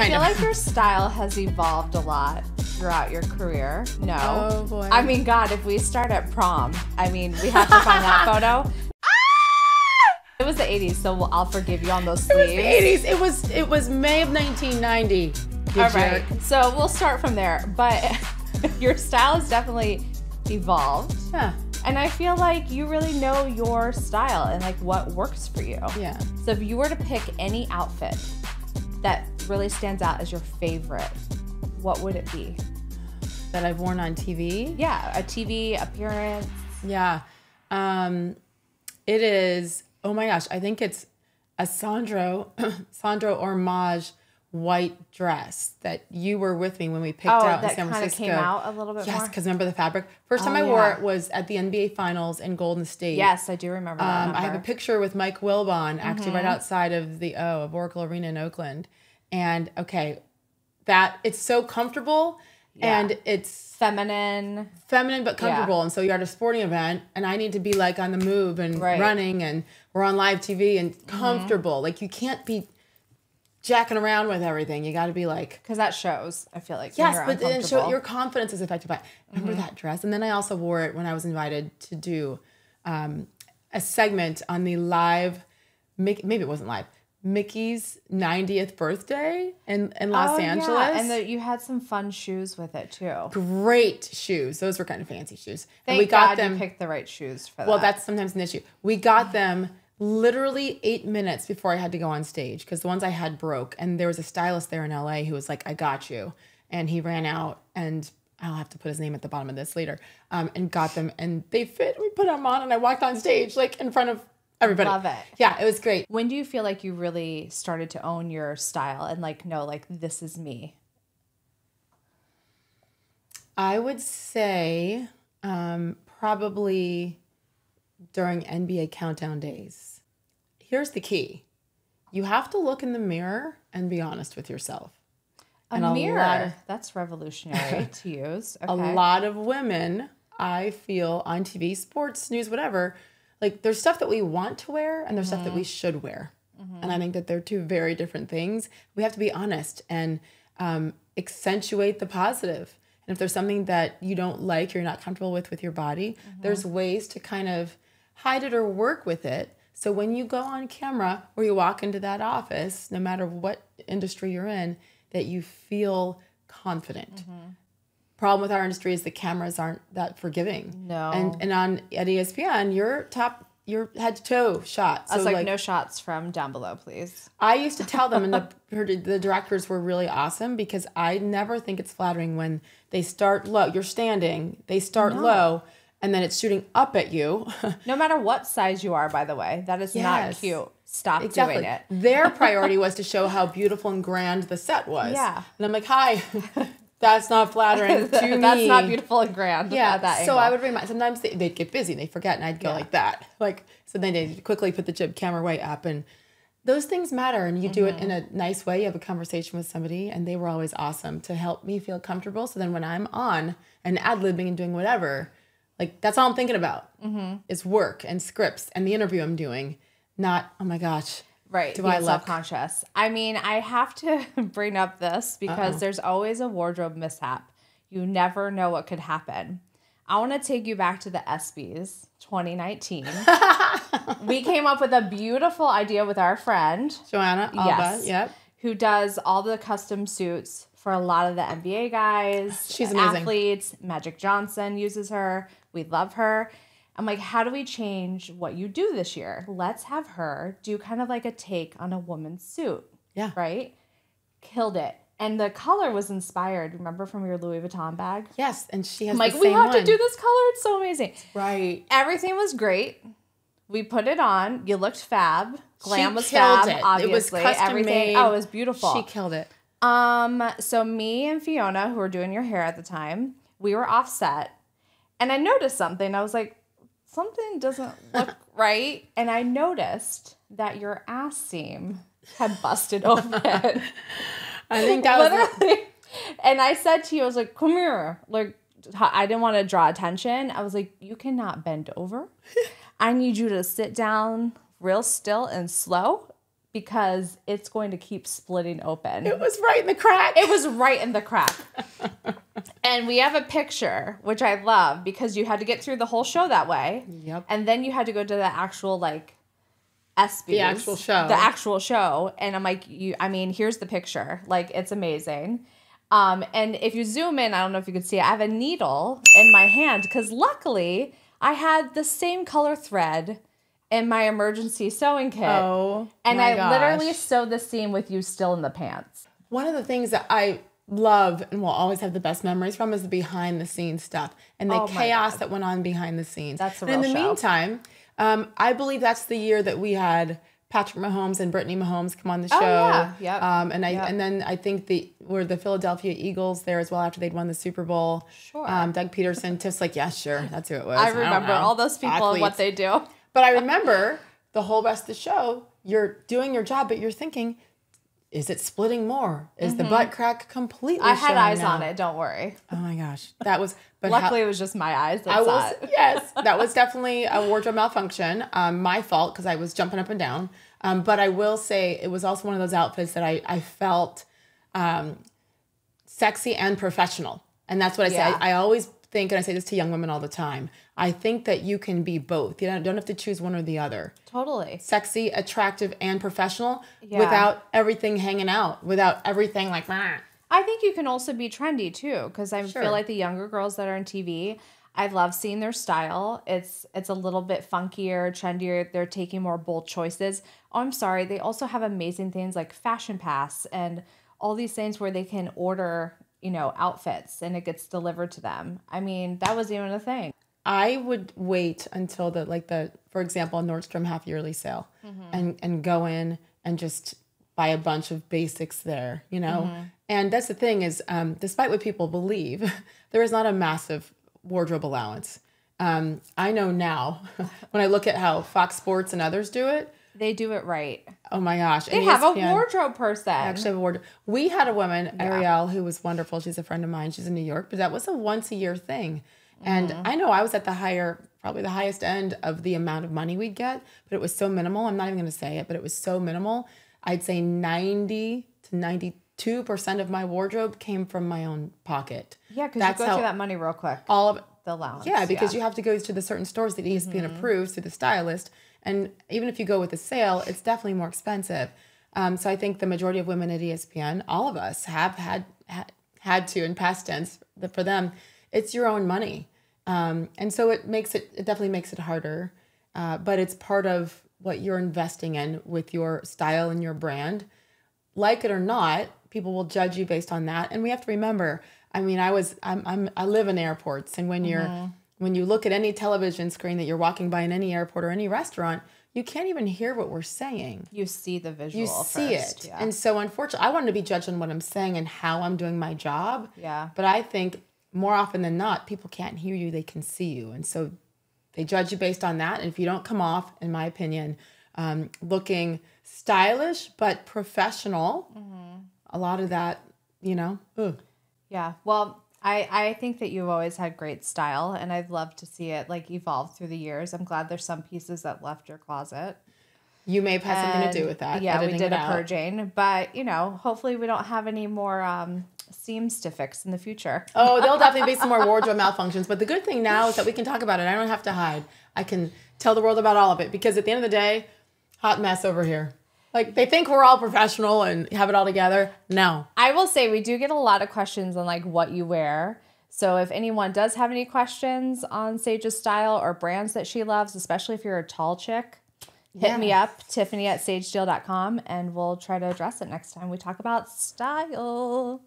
I feel like your style has evolved a lot throughout your career. No. Oh, boy. I mean, God, if we start at prom, I mean, we have to find that photo. It was the 80s, so I'll forgive you on those sleeves. It was the 80s. It was May of 1990. All right. So we'll start from there. But your style has definitely evolved. Yeah. And I feel like you really know your style and like what works for you. Yeah. So if you were to pick any outfit that really stands out as your favorite, what would it be? That I've worn on TV? Yeah, a TV appearance. Yeah. It is, oh my gosh, I think it's a Sandro Ormage white dress that you were with me when we picked out in San Francisco. that kind of came out a little bit more? Yes, because remember the fabric? First time I wore it was at the NBA Finals in Golden State. Yes, I do remember that number. I have a picture with Mike Wilbon actually right outside of Oracle Arena in Oakland. And okay, it's so comfortable and it's feminine but comfortable. And so you're at a sporting event and I need to be like on the move and running and we're on live TV and comfortable. Like you can't be jacking around with everything. You got to be like, because that shows. I feel like yes, but then your confidence is affected by it. Remember that dress? And then I also wore it when I was invited to do a segment on the live, maybe it wasn't live, Mickey's 90th birthday in Los Angeles. Yeah. And you had some fun shoes with it too. Great shoes. Those were kind of fancy shoes. Thank and we got God them. You picked the right shoes for that. Well, that's sometimes an issue. We got them literally 8 minutes before I had to go on stage because the ones I had broke. And there was a stylist there in LA who was like, I got you. And he ran out and I'll have to put his name at the bottom of this later, and got them and they fit. We put them on and I walked on stage like in front of everybody. Love it. Yeah, it was great. When do you feel like you really started to own your style and like, no, like this is me? I would say probably during NBA countdown days. Here's the key. You have to look in the mirror and be honest with yourself. A mirror? That's revolutionary to use. Okay. A lot of women, I feel, on TV, sports, news, whatever, like there's stuff that we want to wear and there's stuff that we should wear. And I think that they're two very different things. We have to be honest and accentuate the positive. And if there's something that you don't like, you're not comfortable with your body, there's ways to kind of hide it or work with it. So when you go on camera or you walk into that office, no matter what industry you're in, that you feel confident. Problem with our industry is the cameras aren't that forgiving. No. And at ESPN, your head to toe shot. I was like, no shots from down below, please. I used to tell them, and the directors were really awesome because I never think it's flattering when they start low. You're standing, they start low, and then it's shooting up at you. No matter what size you are, by the way. That is not cute. Stop doing it. Their priority was to show how beautiful and grand the set was. Yeah. And I'm like, hi, that's not flattering to me. That's not beautiful and grand. Yeah. At that so angle. I would remind, sometimes they'd get busy and they'd forget and I'd go like that. Like, so then they'd quickly put the jib camera way up and those things matter. And you do it in a nice way. You have a conversation with somebody and they were always awesome to help me feel comfortable. So then when I'm on and ad-libbing and doing whatever, like that's all I'm thinking about is work and scripts and the interview I'm doing. Not, oh my gosh. Right. Do I look self-conscious? I mean, I have to bring up this because there's always a wardrobe mishap. You never know what could happen. I want to take you back to the ESPYS 2019. We came up with a beautiful idea with our friend. Joanna Alba, yep. Who does all the custom suits for a lot of the NBA guys. She's amazing. Athletes. Magic Johnson uses her. We love her. I'm like, how do we change what you do this year? Let's have her do kind of like a take on a woman's suit. Yeah. Right? Killed it. And the color was inspired, remember, from your Louis Vuitton bag? Yes, and she has I'm like, the we same have to one. do this color. It's so amazing. Right. Everything was great. We put it on. You looked fab. Glam was killed fab, it. obviously. It was custom Everything. made. Oh, it was beautiful. She killed it. So me and Fiona, who were doing your hair at the time, we were off set. And I noticed something. I was like, something doesn't look right. And I noticed that your ass seam had busted open. I think that was literally. And I said to you, I was like, come here. Like, I didn't want to draw attention. I was like, you cannot bend over. I need you to sit down real still and slow because it's going to keep splitting open. It was right in the crack. It was right in the crack. And we have a picture, which I love, because you had to get through the whole show that way. Yep. And then you had to go to the actual, like, ESPYS. The actual show. The actual show. And I'm like, here's the picture. Like, it's amazing. And if you zoom in, I don't know if you can see it, I have a needle in my hand because luckily I had the same color thread in my emergency sewing kit. Oh, and my I literally sewed the seam with you still in the pants. One of the things that I love and will always have the best memories from is the behind the scenes stuff and the chaos that went on behind the scenes. That's a real And in the show. meantime, I believe that's the year that we had Patrick Mahomes and Brittany Mahomes come on the show. Oh, yeah. Yep. And then I think were the Philadelphia Eagles there as well after they'd won the Super Bowl. Sure. Doug Peterson, Tiff's like, yeah, sure, that's who it was. I remember all those people Athletes. and what they do. But I remember the whole rest of the show, you're doing your job, but you're thinking, is it splitting more? Is the butt crack completely I had eyes now? on it, don't worry. Oh my gosh. That was... But Luckily, it was just my eyes that saw it. Yes, that was definitely a wardrobe malfunction. My fault because I was jumping up and down. But I will say it was also one of those outfits that I felt sexy and professional. And that's what I say. I always think, and I say this to young women all the time, I think that you can be both. You don't have to choose one or the other. Totally. Sexy, attractive, and professional without everything hanging out, without everything like that. I think you can also be trendy too, because I feel like the younger girls that are on TV, I love seeing their style. It's a little bit funkier, trendier. They're taking more bold choices. Oh, I'm sorry. They also have amazing things like Fashion Pass and all these things where they can order, outfits and it gets delivered to them. I mean, that was even a thing. I would wait until for example, Nordstrom half yearly sale and go in and just buy a bunch of basics there, And that's the thing is, despite what people believe, there is not a massive wardrobe allowance. I know now when I look at how Fox Sports and others do it. They do it right. Oh my gosh. They have a wardrobe person. I actually have a wardrobe. We had a woman, Ariel, who was wonderful. She's a friend of mine. She's in New York, but that was a once a year thing. And I know I was at probably the highest end of the amount of money we'd get, but it was so minimal. I'm not even going to say it, but it was so minimal. I'd say 90 to 92% of my wardrobe came from my own pocket. Yeah, because you go through that money real quick. All of it. The allowance. Yeah, because you have to go to the certain stores that ESPN approves through the stylist. And even if you go with a sale, it's definitely more expensive. So I think the majority of women at ESPN, all of us, have had to, in past tense, for them, it's your own money. And so it definitely makes it harder. But it's part of what you're investing in with your style and your brand. Like it or not, people will judge you based on that. And we have to remember, I mean, I live in airports, and when you look at any television screen that you're walking by in any airport or any restaurant, you can't even hear what we're saying. You see the visual. You see first. it. Yeah. And so unfortunately, I want to be judged on what I'm saying and how I'm doing my job. Yeah. But I think more often than not, people can't hear you, they can see you. And so they judge you based on that. And if you don't come off, in my opinion, looking stylish but professional, a lot of that, Yeah. Well, I think that you've always had great style, and I'd love to see it evolve through the years. I'm glad there's some pieces that left your closet. You may have had something to do with that. Yeah, we did a purging, but hopefully we don't have any more seams to fix in the future. Oh, there'll definitely be some more wardrobe malfunctions. But the good thing now is that we can talk about it. I don't have to hide. I can tell the world about all of it because at the end of the day, hot mess over here. Like, they think we're all professional and have it all together. No. I will say we do get a lot of questions on what you wear. So if anyone does have any questions on Sage's style or brands that she loves, especially if you're a tall chick, hit me up, Tiffany@sagesteele.com, and we'll try to address it next time we talk about style.